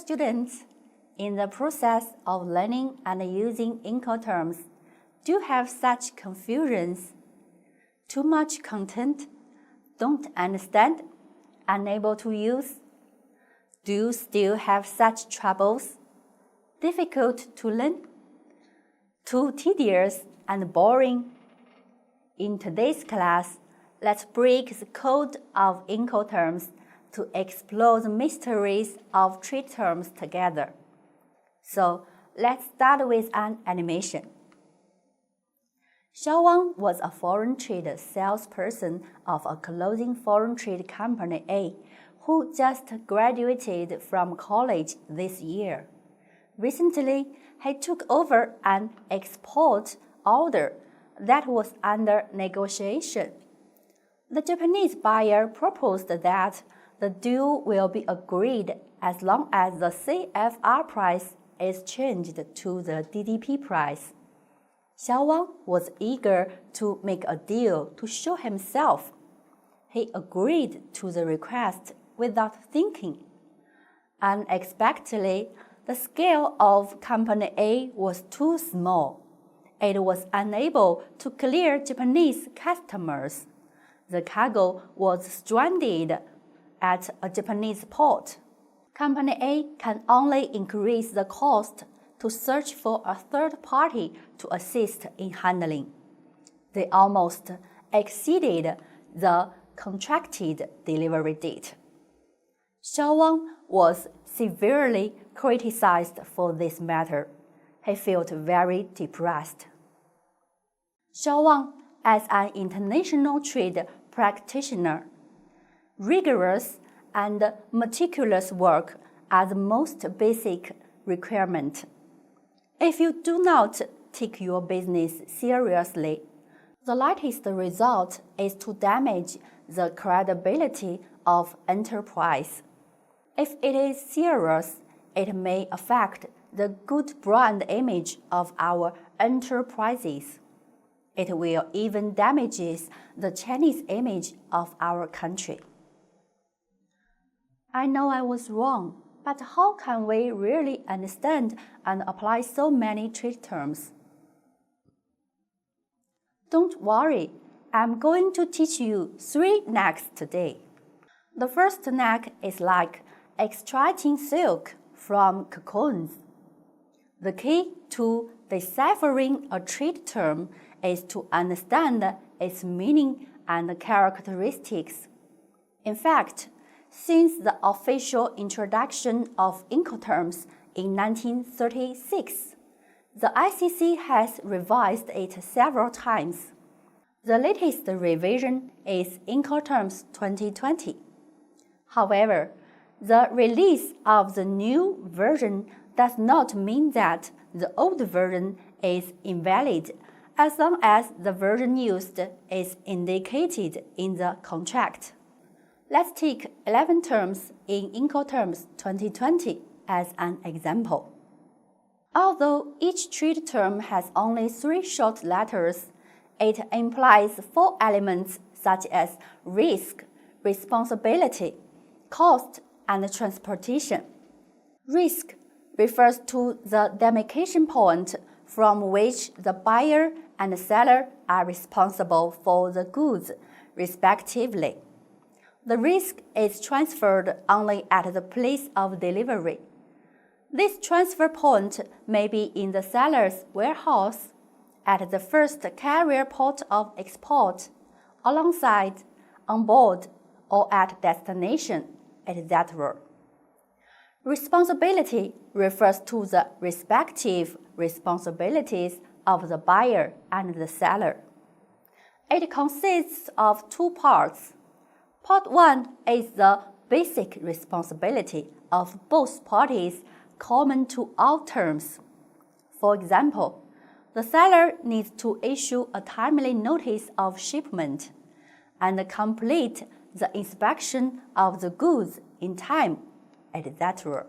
students, in the process of learning and using Incoterms, do have such confusions? Too much content? Don't understand? Unable to use? Do you still have such troubles? Difficult to learn? Too tedious and boring? In today's class, let's break the code of Incoterms to explore the mysteries of trade terms together. So, let's start with an animation. Xiao Wang was a foreign trade salesperson of a clothing foreign trade company A who just graduated from college this year. Recently, he took over an export order that was under negotiation. The Japanese buyer proposed that the deal will be agreed as long as the CFR price is changed to the DDP price. Xiao Wang was eager to make a deal to show himself. He agreed to the request without thinking. Unexpectedly, the scale of Company A was too small. It was unable to clear Japanese customers. The cargo was stranded at a Japanese port. Company A can only increase the cost to search for a third party to assist in handling. They almost exceeded the contracted delivery date. Xiao Wang was severely criticized for this matter. He felt very depressed. Xiao Wang, as an international trade practitioner, rigorous and meticulous work are the most basic requirement. If you do not take your business seriously, the likeliest result is to damage the credibility of enterprise. If it is serious, it may affect the good brand image of our enterprises. It will even damage the Chinese image of our country. I know I was wrong, but how can we really understand and apply so many trade terms? Don't worry, I'm going to teach you 3 knacks today. The first knack is like extracting silk from cocoons. The key to deciphering a trade term is to understand its meaning and characteristics. In fact, since the official introduction of Incoterms in 1936, the ICC has revised it several times. The latest revision is Incoterms 2020. However, the release of the new version does not mean that the old version is invalid as long as the version used is indicated in the contract. Let's take 11 terms in Incoterms 2020 as an example. Although each trade term has only 3 short letters, it implies 4 elements such as risk, responsibility, cost, and transportation. Risk refers to the demarcation point from which the buyer and the seller are responsible for the goods, respectively. The risk is transferred only at the place of delivery. This transfer point may be in the seller's warehouse, at the first carrier port of export, alongside, on board, or at destination, etc. Responsibility refers to the respective responsibilities of the buyer and the seller. It consists of 2 parts. Part 1 is the basic responsibility of both parties common to all terms. For example, the seller needs to issue a timely notice of shipment and complete the inspection of the goods in time, etc.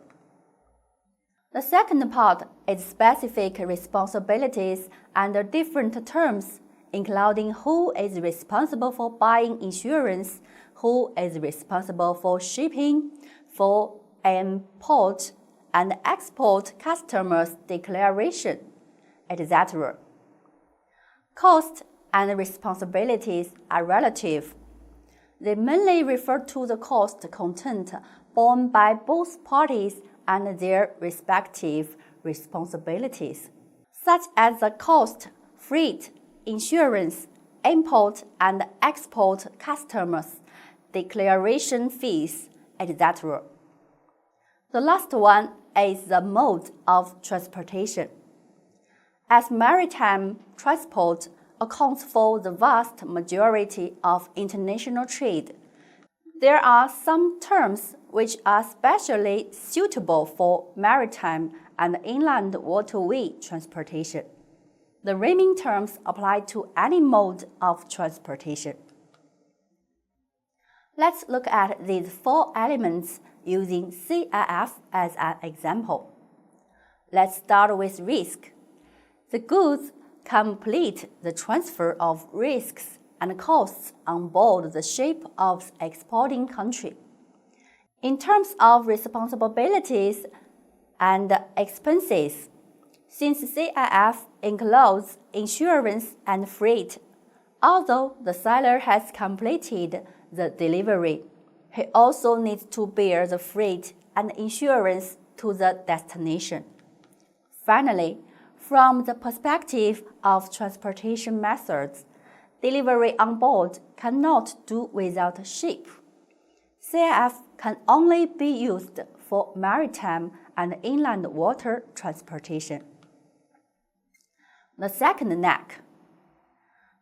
The second part is specific responsibilities under different terms, including who is responsible for buying insurance, who is responsible for shipping, for import, and export customers' declaration, etc. Costs and responsibilities are relative. They mainly refer to the cost content borne by both parties and their respective responsibilities, such as the cost, freight, insurance, import and export customers, declaration fees, etc. The last one is the mode of transportation. As maritime transport accounts for the vast majority of international trade, there are some terms which are specially suitable for maritime and inland waterway transportation. The remaining terms apply to any mode of transportation. Let's look at these four elements using CIF as an example. Let's start with risk. The goods complete the transfer of risks and costs on board the ship of the exporting country. In terms of responsibilities and expenses, since CIF includes insurance and freight, although the seller has completed the delivery, he also needs to bear the freight and insurance to the destination. Finally, from the perspective of transportation methods, delivery on board cannot do without a ship. CIF can only be used for maritime and inland water transportation. The second neck,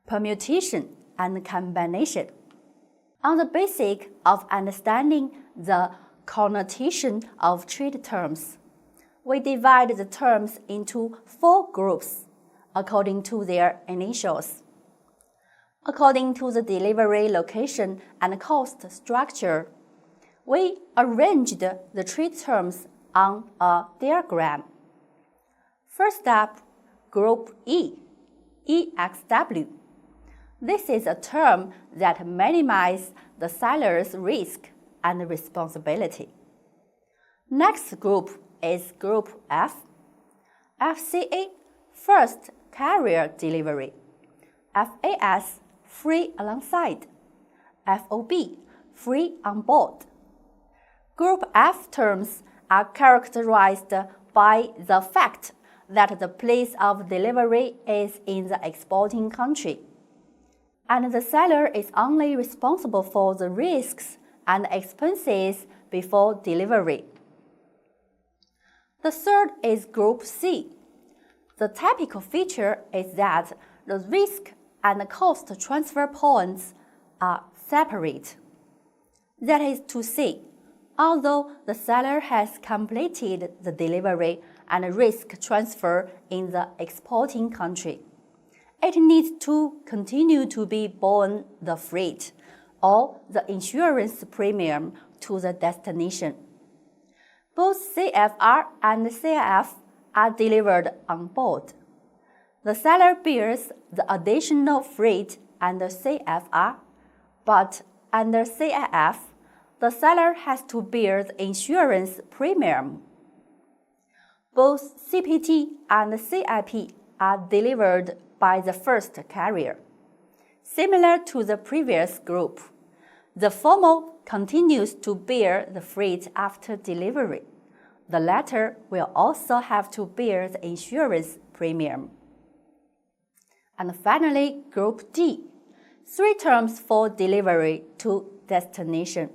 permutation and combination. On the basis of understanding the connotation of trade terms, we divide the terms into four groups according to their initials. According to the delivery location and cost structure, we arranged the trade terms on a diagram. First up, Group E, EXW. This is a term that minimizes the seller's risk and responsibility. Next group is Group F, FCA, first carrier delivery, FAS, free alongside, FOB, free on board. Group F terms are characterized by the fact that the place of delivery is in the exporting country, and the seller is only responsible for the risks and expenses before delivery. The third is Group C. The typical feature is that the risk and cost transfer points are separate. That is to say, although the seller has completed the delivery and risk transfer in the exporting country, it needs to continue to be borne the freight or the insurance premium to the destination. Both CFR and CIF are delivered on board. The seller bears the additional freight under CFR, but under CIF, the seller has to bear the insurance premium. Both CPT and CIP are delivered by the first carrier. Similar to the previous group, the former continues to bear the freight after delivery. The latter will also have to bear the insurance premium. And finally, Group D, 3 terms for delivery to destination.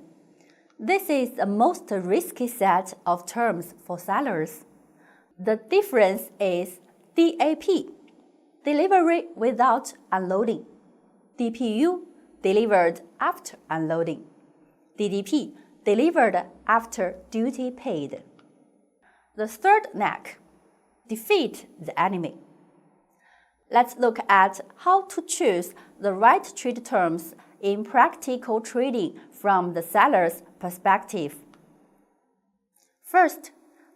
This is the most risky set of terms for sellers. The difference is DAP, delivery without unloading, DPU, delivered after unloading, DDP, delivered after duty paid. The third neck, defeat the enemy. Let's look at how to choose the right trade terms in practical trading from the seller's perspective. First,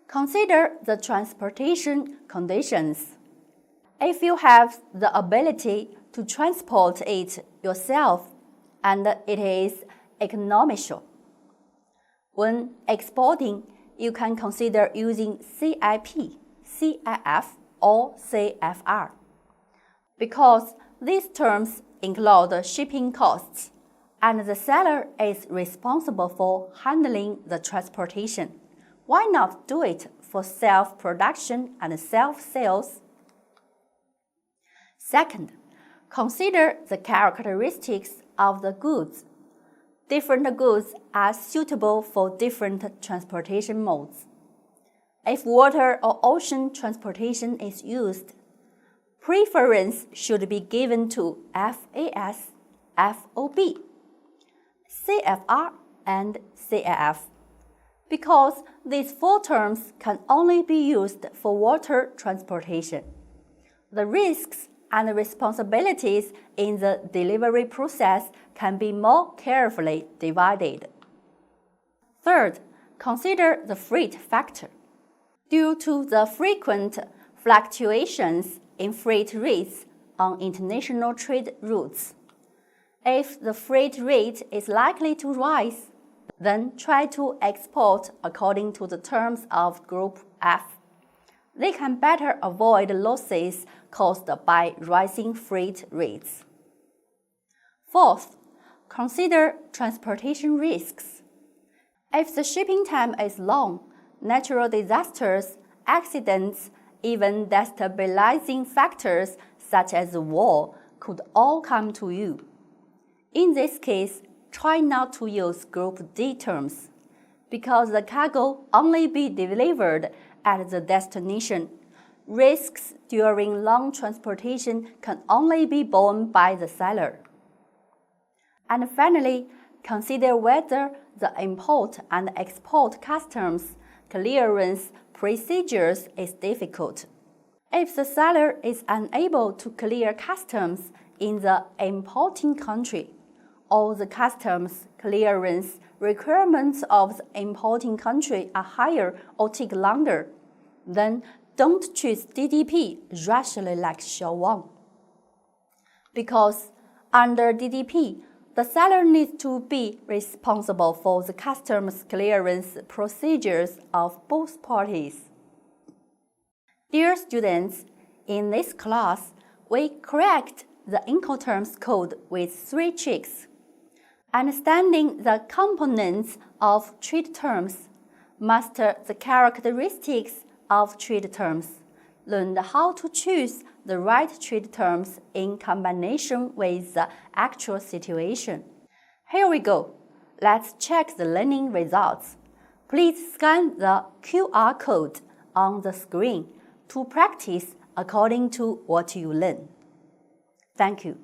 consider the transportation conditions. If you have the ability to transport it yourself and it is economical. When exporting, you can consider using CIP, CIF, or CFR, because these terms include shipping costs, and the seller is responsible for handling the transportation. Why not do it for self-production and self-sales? Second, consider the characteristics of the goods. Different goods are suitable for different transportation modes. If water or ocean transportation is used, preference should be given to FAS, FOB, CFR, and CIF, because these four terms can only be used for water transportation. The risks and responsibilities in the delivery process can be more carefully divided. Third, consider the freight factor. Due to the frequent fluctuations in freight rates on international trade routes, if the freight rate is likely to rise, then try to export according to the terms of Group F. They can better avoid losses caused by rising freight rates. Fourth, consider transportation risks. If the shipping time is long, natural disasters, accidents, even destabilizing factors such as war could all come to you. In this case, try not to use Group D terms, because the cargo only be delivered at the destination. Risks during long transportation can only be borne by the seller. And finally, consider whether the import and export customs clearance procedures is difficult. If the seller is unable to clear customs in the importing country, or the customs clearance requirements of the importing country are higher or take longer, then don't choose DDP rashly like Xiao Wang. Because under DDP, the seller needs to be responsible for the customs clearance procedures of both parties. Dear students, in this class, we correct the Incoterms code with 3 tricks. Understanding the components of trade terms, master the characteristics of trade terms, learn how to choose the right trade terms in combination with the actual situation. Here we go. Let's check the learning results. Please scan the QR code on the screen to practice according to what you learn. Thank you.